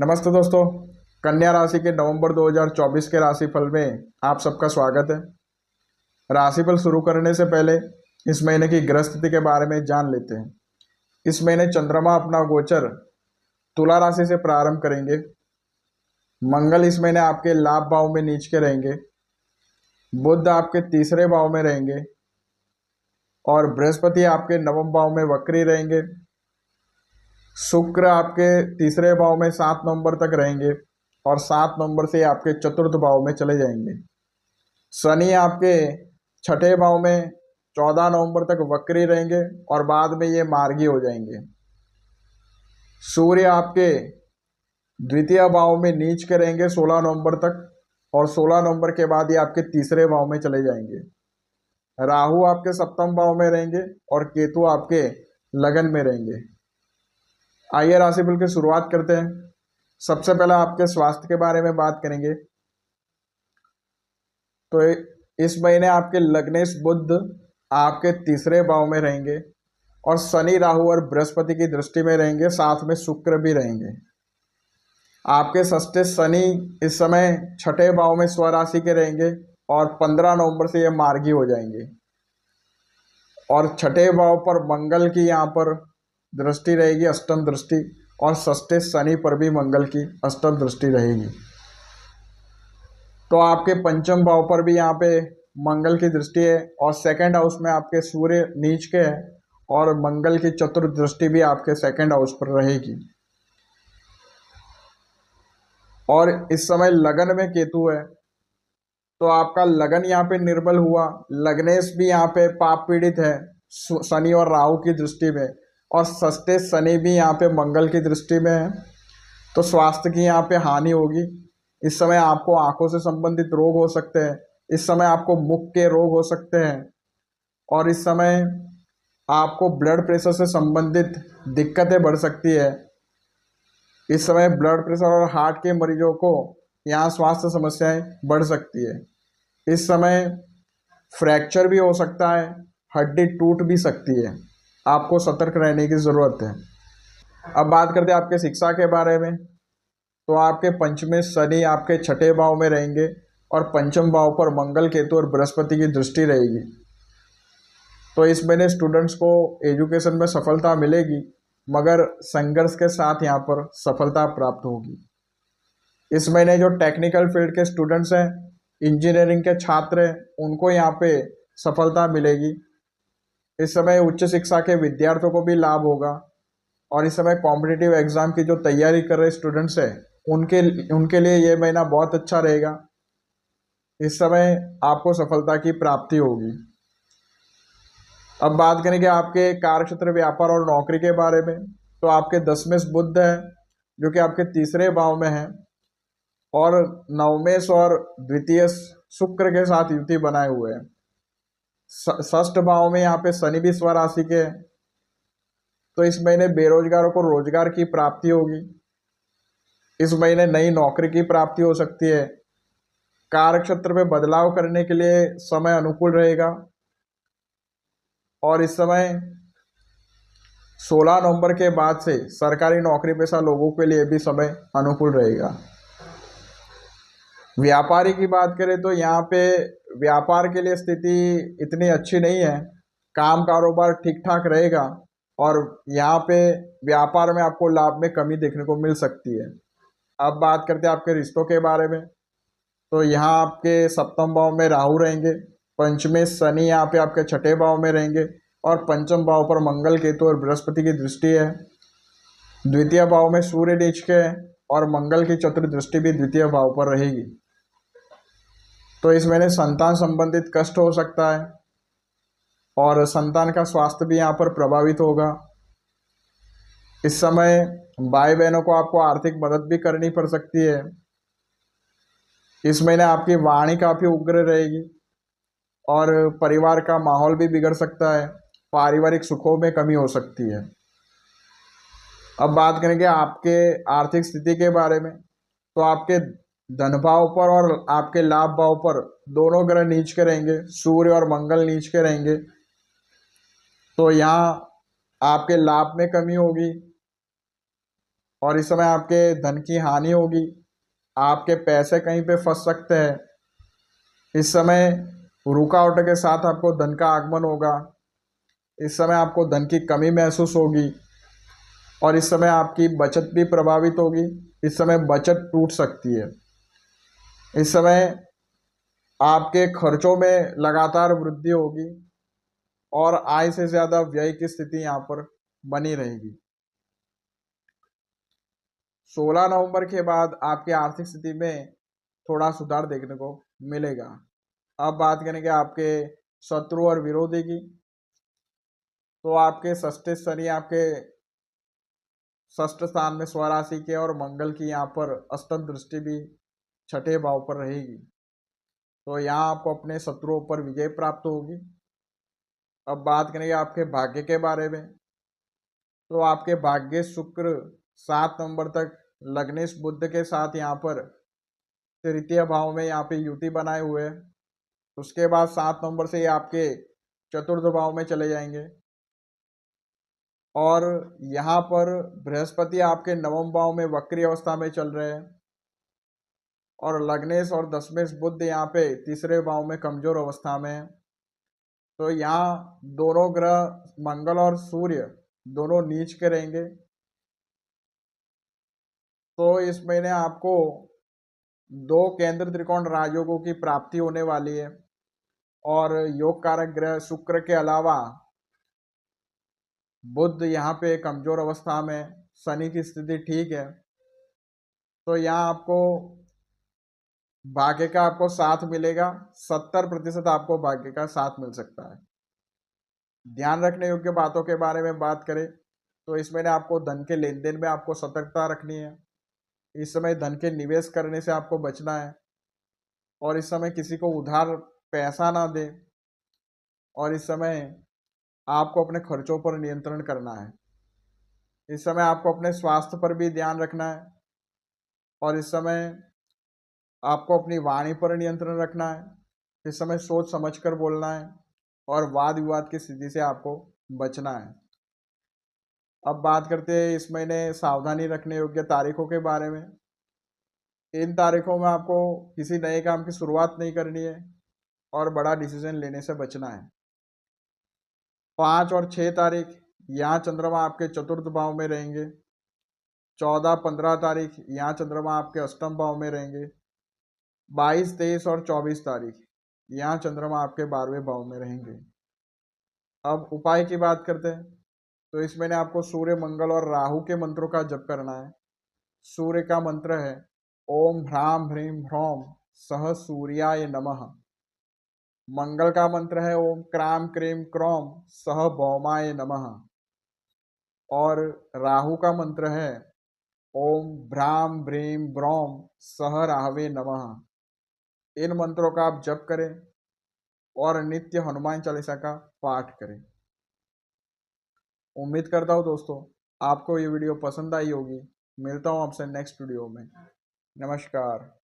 नमस्ते दोस्तों। कन्या राशि के नवंबर 2024 के राशिफल में आप सबका स्वागत है। राशिफल शुरू करने से पहले इस महीने की ग्रह स्थिति के बारे में जान लेते हैं। इस महीने चंद्रमा अपना गोचर तुला राशि से प्रारंभ करेंगे। मंगल इस महीने आपके लाभ भाव में नीच के रहेंगे। बुध आपके तीसरे भाव में रहेंगे और बृहस्पति आपके नवम भाव में वक्री रहेंगे। शुक्र आपके तीसरे भाव में 7 नवंबर तक रहेंगे और 7 नवंबर से आपके चतुर्थ भाव में चले जाएंगे। शनि आपके छठे भाव में 14 नवंबर तक वक्री रहेंगे और बाद में ये मार्गी हो जाएंगे। सूर्य आपके द्वितीय भाव में नीच के रहेंगे 16 नवंबर तक और 16 नवंबर के बाद ये आपके तीसरे भाव में चले जाएंगे। राहु आपके सप्तम भाव में रहेंगे और केतु आपके लगन में रहेंगे। आइए राशिफल की शुरुआत करते हैं। सबसे पहले आपके स्वास्थ्य के बारे में बात करेंगे। तो इस महीने आपके लग्नेश बुध आपके तीसरे भाव में रहेंगे और शनि राहु और बृहस्पति की दृष्टि में रहेंगे, साथ में शुक्र भी रहेंगे। आपके षष्ठे शनि इस समय छठे भाव में स्वराशि के रहेंगे और 15 नवंबर से ये मार्गी हो जाएंगे। और छठे भाव पर मंगल की यहाँ पर दृष्टि रहेगी, अष्टम दृष्टि, और षष्ठे शनि पर भी मंगल की अष्टम दृष्टि रहेगी। तो आपके पंचम भाव पर भी यहाँ पे मंगल की दृष्टि है और सेकंड हाउस में आपके सूर्य नीच के है और मंगल की चतुर्थ दृष्टि भी आपके सेकंड हाउस पर रहेगी। और इस समय लगन में केतु है तो आपका लगन यहाँ पे निर्बल हुआ। लग्नेश भी यहाँ पे पाप पीड़ित है शनि और राहु की दृष्टि में, और षष्ठे शनि भी यहाँ पे मंगल की दृष्टि में है। तो स्वास्थ्य की यहाँ पे हानि होगी। इस समय आपको आंखों से संबंधित रोग हो सकते हैं, इस समय आपको मुख के रोग हो सकते हैं और इस समय आपको ब्लड प्रेशर से संबंधित दिक्कतें बढ़ सकती है। इस समय ब्लड प्रेशर और हार्ट के मरीजों को यहाँ स्वास्थ्य समस्याएं बढ़ सकती है। इस समय फ्रैक्चर भी हो सकता है, हड्डी टूट भी सकती है। आपको सतर्क रहने की ज़रूरत है। अब बात करते हैं आपके शिक्षा के बारे में। तो आपके पंचमे शनि आपके छठे भाव में रहेंगे और पंचम भाव पर मंगल केतु और बृहस्पति की दृष्टि रहेगी। तो इस महीने स्टूडेंट्स को एजुकेशन में सफलता मिलेगी, मगर संघर्ष के साथ यहाँ पर सफलता प्राप्त होगी। इस महीने जो टेक्निकल फील्ड के स्टूडेंट्स हैं, इंजीनियरिंग के छात्र हैं, उनको यहाँ पे सफलता मिलेगी। इस समय उच्च शिक्षा के विद्यार्थियों को भी लाभ होगा और इस समय कॉम्पिटिटिव एग्जाम की जो तैयारी कर रहे स्टूडेंट्स हैं उनके लिए ये महीना बहुत अच्छा रहेगा। इस समय आपको सफलता की प्राप्ति होगी। अब बात करेंगे आपके कार्यक्षेत्र, व्यापार और नौकरी के बारे में। तो आपके 10वें बुध है जो कि आपके तीसरे भाव में है और नवमेश और द्वितीय शुक्र के साथ युति बनाए हुए हैं। षष्ठ भाव में यहाँ पे शनि भी स्वराशि के हैं। तो इस महीने बेरोजगारों को रोजगार की प्राप्ति होगी। इस महीने नई नौकरी की प्राप्ति हो सकती है। कार्यक्षेत्र में बदलाव करने के लिए समय अनुकूल रहेगा और इस समय 16 नवंबर के बाद से सरकारी नौकरी पेशा लोगों के लिए भी समय अनुकूल रहेगा। व्यापारी की बात करें तो यहाँ पे व्यापार के लिए स्थिति इतनी अच्छी नहीं है। काम कारोबार ठीक ठाक रहेगा और यहाँ पे व्यापार में आपको लाभ में कमी देखने को मिल सकती है। अब बात करते हैं आपके रिश्तों के बारे में। तो यहाँ आपके सप्तम भाव में राहु रहेंगे, पंचमे शनि यहाँ पे आपके छठे भाव में रहेंगे और पंचम भाव पर मंगल केतु और बृहस्पति की दृष्टि है। द्वितीय भाव में सूर्य नीच के है और मंगल की चतुर्थ दृष्टि भी द्वितीय भाव पर रहेगी। तो इस महीने संतान संबंधित कष्ट हो सकता है और संतान का स्वास्थ्य भी यहाँ पर प्रभावित होगा। इस समय भाई बहनों को आपको आर्थिक मदद भी करनी पड़ सकती है। इस महीने आपकी वाणी काफ़ी उग्र रहेगी और परिवार का माहौल भी बिगड़ सकता है। पारिवारिक सुखों में कमी हो सकती है। अब बात करेंगे आपके आर्थिक स्थिति के बारे में। तो आपके धन भाव पर और आपके लाभ भाव पर दोनों ग्रह नीच के रहेंगे, सूर्य और मंगल नीच के रहेंगे। तो यहाँ आपके लाभ में कमी होगी और इस समय आपके धन की हानि होगी, आपके पैसे कहीं पे फंस सकते हैं। इस समय रुकावट के साथ आपको धन का आगमन होगा। इस समय आपको धन की कमी महसूस होगी और इस समय आपकी बचत भी प्रभावित होगी। इस समय बचत टूट सकती है। इस समय आपके खर्चों में लगातार वृद्धि होगी और आय से ज़्यादा व्यय की स्थिति यहाँ पर बनी रहेगी। 16 नवंबर के बाद आपकी आर्थिक स्थिति में थोड़ा सुधार देखने को मिलेगा। अब बात करेंगे आपके शत्रु और विरोधी की। तो आपके षष्ठ शनि आपके षष्ठ स्थान में स्वराशि के और मंगल की यहाँ पर अष्टम दृष्टि भी छठे भाव पर रहेगी। तो यहाँ आपको अपने शत्रुओं पर विजय प्राप्त होगी। अब बात करेंगे आपके भाग्य के बारे में। तो आपके भाग्य शुक्र 7 नवंबर तक लग्नेश बुध के साथ यहाँ पर तृतीय भाव में यहाँ पे युति बनाए हुए हैं। उसके बाद 7 नवंबर से ये आपके चतुर्थ भाव में चले जाएंगे और यहाँ पर बृहस्पति आपके नवम भाव में वक्री अवस्था में चल रहे हैं और लग्नेश और दशमेश बुध यहाँ पे तीसरे भाव में कमजोर अवस्था में है। तो यहाँ दोनों ग्रह मंगल और सूर्य दोनों नीच के रहेंगे। तो इस महीने आपको 2 केंद्र त्रिकोण राजयोगों की प्राप्ति होने वाली है और योग कारक ग्रह शुक्र के अलावा बुध यहाँ पे कमजोर अवस्था में, शनि की स्थिति ठीक है। तो यहाँ आपको भाग्य का आपको साथ मिलेगा। 70% आपको भाग्य का साथ मिल सकता है। ध्यान रखने योग्य बातों के बारे में बात करें तो इस महीने आपको धन के लेन देन में आपको सतर्कता रखनी है। इस समय धन के निवेश करने से आपको बचना है और इस समय किसी को उधार पैसा ना दे और इस समय आपको अपने खर्चों पर नियंत्रण करना है। इस समय आपको अपने स्वास्थ्य पर भी ध्यान रखना है और इस समय आपको अपनी वाणी पर नियंत्रण रखना है। इस समय सोच समझकर बोलना है और वाद विवाद की स्थिति से आपको बचना है। अब बात करते हैं इस महीने सावधानी रखने योग्य तारीखों के बारे में। इन तारीखों में आपको किसी नए काम की शुरुआत नहीं करनी है और बड़ा डिसीजन लेने से बचना है। 5 और 6 तारीख यहाँ चंद्रमा आपके चतुर्थ भाव में रहेंगे। 14-15 तारीख यहाँ चंद्रमा आपके अष्टम भाव में रहेंगे। 22, 23 और 24 तारीख यहाँ चंद्रमा आपके 12वें भाव में रहेंगे। अब उपाय की बात करते हैं तो इस महीने आपको सूर्य, मंगल और राहु के मंत्रों का जप करना है। सूर्य का मंत्र है ओम ह्राम ह्रीम ह्रौम सह सूर्याय नमः। मंगल का मंत्र है ओम क्राम क्रीम क्रौम सह भौमाय नमः और राहु का मंत्र है ओम भ्राम भ्रीम ब्रौम सह राहवे नमः। इन मंत्रों का आप जप करें और नित्य हनुमान चालीसा का पाठ करें। उम्मीद करता हूँ दोस्तों आपको ये वीडियो पसंद आई होगी। मिलता हूँ आपसे नेक्स्ट वीडियो में। नमस्कार।